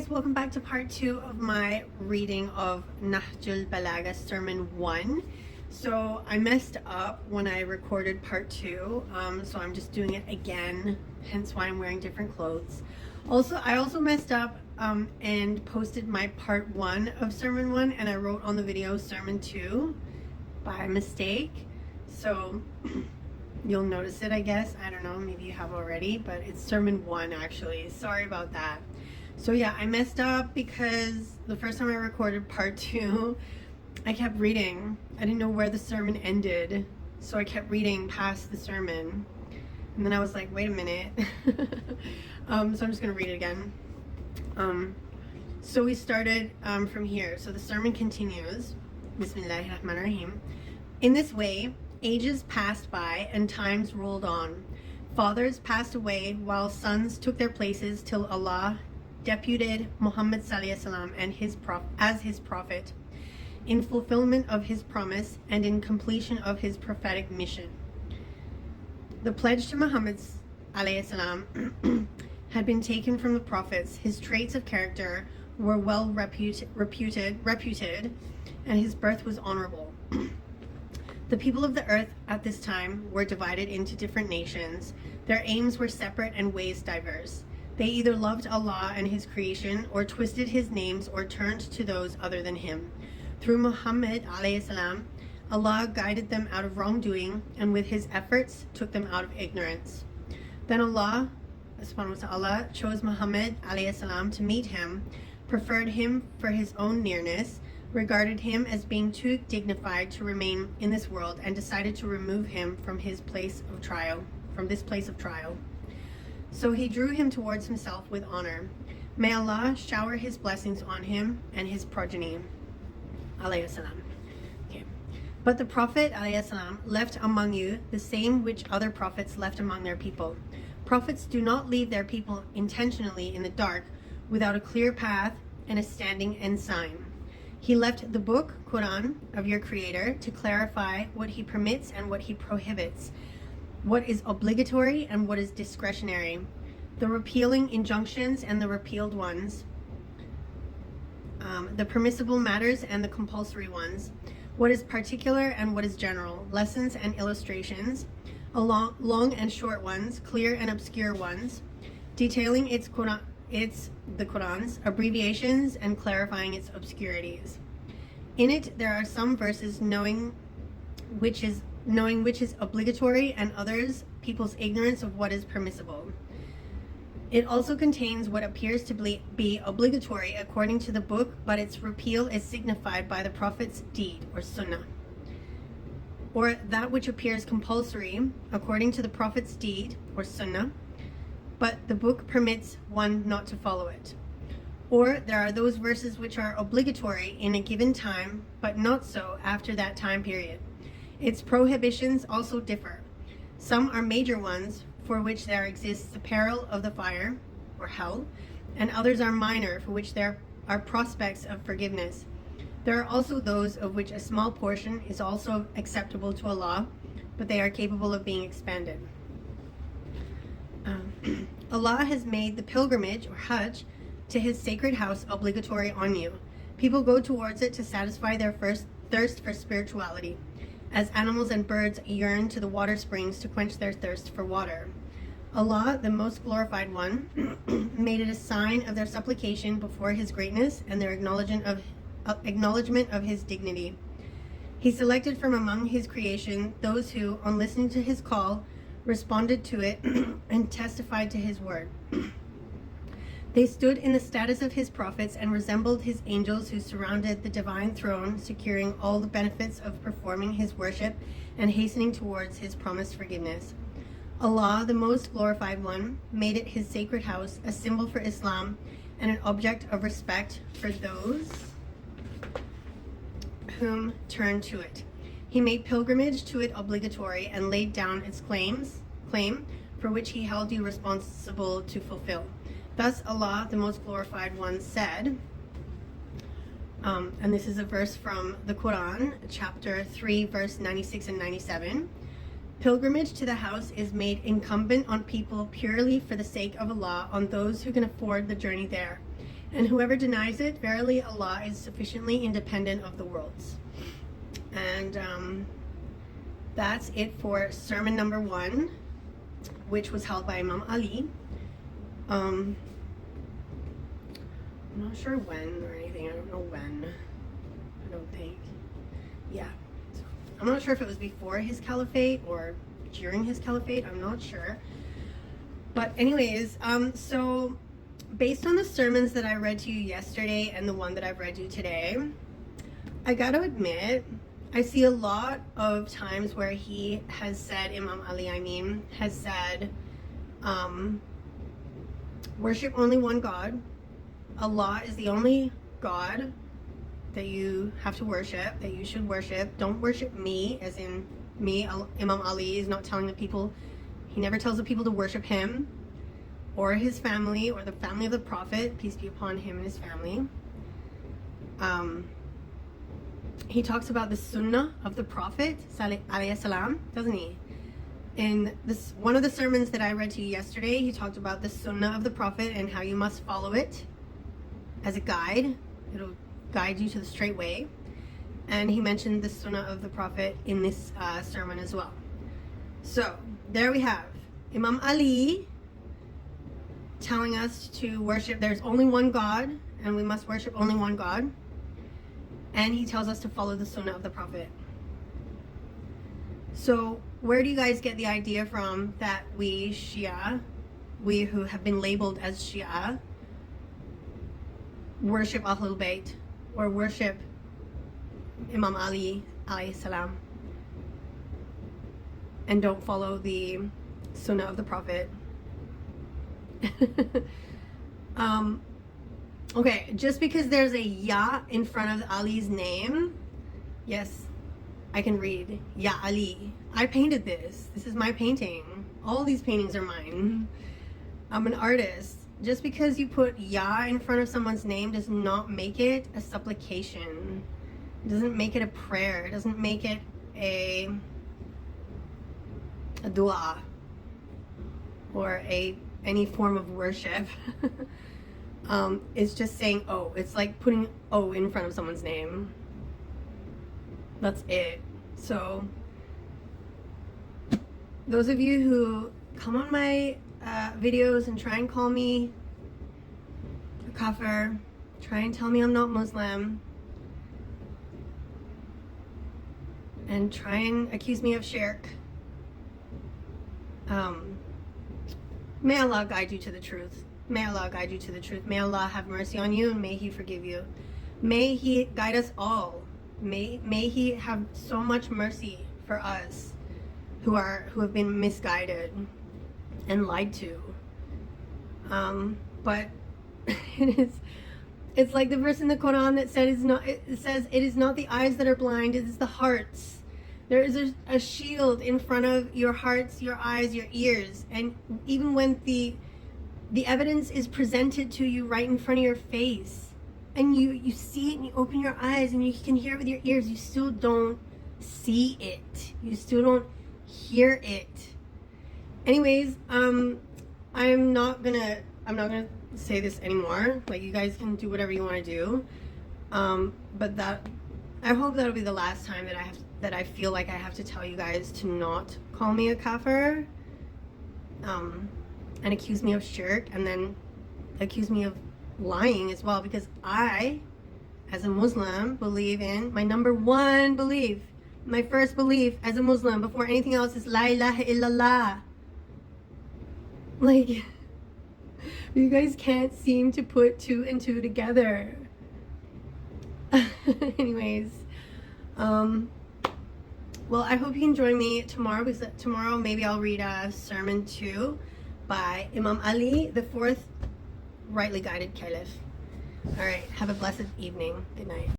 guys, welcome back to part 2 of my reading of Nahjul Balagha Sermon 1. So I messed up when I recorded part 2, so I'm just doing it again, hence why I'm wearing different clothes. I also messed up and posted my part 1 of Sermon 1, and I wrote on the video Sermon 2 by mistake. So you'll notice it, I guess. I don't know, maybe you have already, but it's Sermon 1 actually. Sorry about that. So yeah, I messed up because the first time I recorded part 2, I kept reading. I didn't know where the sermon ended, so I kept reading past the sermon. And then I was like, wait a minute. So I'm just going to read it again. So we started from here. So the sermon continues. Bismillahirrahmanirrahim. In this way, ages passed by and times rolled on. Fathers passed away while sons took their places till Allah deputed Muhammad ﷺ and as his prophet in fulfillment of his promise and in completion of his prophetic mission. The pledge to Muhammad ﷺ had been taken from the prophets. His traits of character were well reputed, and his birth was honorable. The people of the earth at this time were divided into different nations. Their aims were separate and ways diverse. They either loved Allah and his creation, or twisted his names, or turned to those other than him. Through Muhammad ﷺ, Allah guided them out of wrongdoing, and with his efforts took them out of ignorance. Then Allah subhanahu wa ta'ala chose Muhammad ﷺ to meet him, preferred him for his own nearness, regarded him as being too dignified to remain in this world, and decided to remove him from this place of trial. So he drew him towards himself with honor. May Allah shower his blessings on him and his progeny. Alayhi salam. Okay. But the Prophet alayhi salam left among you the same which other prophets left among their people. Prophets do not leave their people intentionally in the dark without a clear path and a standing ensign. He left the book, Quran, of your Creator to clarify what he permits and what he prohibits, what is obligatory and what is discretionary, the repealing injunctions and the repealed ones, the permissible matters and the compulsory ones, what is particular and what is general, lessons and illustrations, long and short ones, clear and obscure ones, detailing the Quran's abbreviations and clarifying its obscurities. In it there are some verses knowing which is obligatory, and others people's ignorance of what is permissible. It also contains what appears to be obligatory according to the book, but its repeal is signified by the Prophet's deed or sunnah, or that which appears compulsory according to the Prophet's deed or sunnah, but the book permits one not to follow it. Or there are those verses which are obligatory in a given time, but not so after that time period. Its prohibitions also differ. Some are major ones, for which there exists the peril of the fire, or hell, and others are minor, for which there are prospects of forgiveness. There are also those of which a small portion is also acceptable to Allah, but they are capable of being expanded. Allah has made the pilgrimage, or Hajj, to his sacred house obligatory on you. People go towards it to satisfy their first thirst for spirituality, as animals and birds yearn to the water springs to quench their thirst for water. Allah, the most glorified one, made it a sign of their supplication before his greatness and their acknowledgement of his dignity. He selected from among his creation those who, on listening to his call, responded to it and testified to his word. They stood in the status of his prophets and resembled his angels who surrounded the divine throne, securing all the benefits of performing his worship and hastening towards his promised forgiveness. Allah, the most glorified one, made it his sacred house, a symbol for Islam and an object of respect for those whom turn to it. He made pilgrimage to it obligatory and laid down its claim for which he held you responsible to fulfill. Thus Allah, the most glorified one, said, and this is a verse from the Quran, chapter 3, verse 96 and 97. Pilgrimage to the house is made incumbent on people purely for the sake of Allah, on those who can afford the journey there. And whoever denies it, verily Allah is sufficiently independent of the worlds. And that's it for sermon number 1, which was held by Imam Ali. I'm not sure when or anything. I don't know when. I don't think. Yeah. I'm not sure if it was before his caliphate or during his caliphate. I'm not sure. But anyways, so based on the sermons that I read to you yesterday and the one that I've read to you today, I gotta admit, I see a lot of times where he has said, Imam Ali, has said, worship only one God. Allah is the only God that you have to worship, that you should worship. Don't worship me, as in me. Imam Ali is not telling the people, he never tells the people to worship him or his family or the family of the Prophet, peace be upon him and his family. He talks about the sunnah of the Prophet, alayhi salam, doesn't he? In this one of the sermons that I read to you yesterday, he talked about the sunnah of the Prophet and how you must follow it as a guide. It'll guide you to the straight way. And he mentioned the sunnah of the Prophet in this sermon as well. So there we have Imam Ali telling us to worship, there's only one God and we must worship only one God. And he tells us to follow the sunnah of the Prophet. So where do you guys get the idea from that we Shia, we who have been labeled as Shia, worship Ahlul Bayt or worship Imam Ali alayhi salam and don't follow the sunnah of the Prophet? Okay, just because there's a Ya in front of Ali's name, yes, I can read Ya Ali. I painted this. This is my painting. All these paintings are mine. I'm an artist. Just because you put Ya in front of someone's name does not make it a supplication. It doesn't make it a prayer. It doesn't make it a dua or any form of worship. It's just saying O. It's like putting O in front of someone's name. That's it. So those of you who come on my videos and try and call me a kafir, try and tell me I'm not Muslim, and try and accuse me of shirk, may Allah guide you to the truth. May Allah guide you to the truth. May Allah have mercy on you and may He forgive you. May He guide us all. May He have so much mercy for us who have been misguided and lied to. But it's like the verse in the Quran that said it says it is not the eyes that are blind, it is the hearts. There is a shield in front of your hearts, your eyes, your ears, and even when the evidence is presented to you right in front of your face and you see it and you open your eyes and you can hear it with your ears, you still don't see it. You still don't hear it. Anyways, I'm not gonna say this anymore. Like, you guys can do whatever you want to do. But I hope that'll be the last time that I feel like I have to tell you guys to not call me a kafir. And accuse me of shirk, and then accuse me of lying as well, because I, as a Muslim, believe in my number one belief, my first belief as a Muslim before anything else is La ilaha illallah. Like, you guys can't seem to put 2 and 2 together. Anyways, well, I hope you can join me tomorrow, because tomorrow maybe I'll read sermon 2 by Imam Ali, the 4th rightly guided Caliph. All right, have a blessed evening. Good night.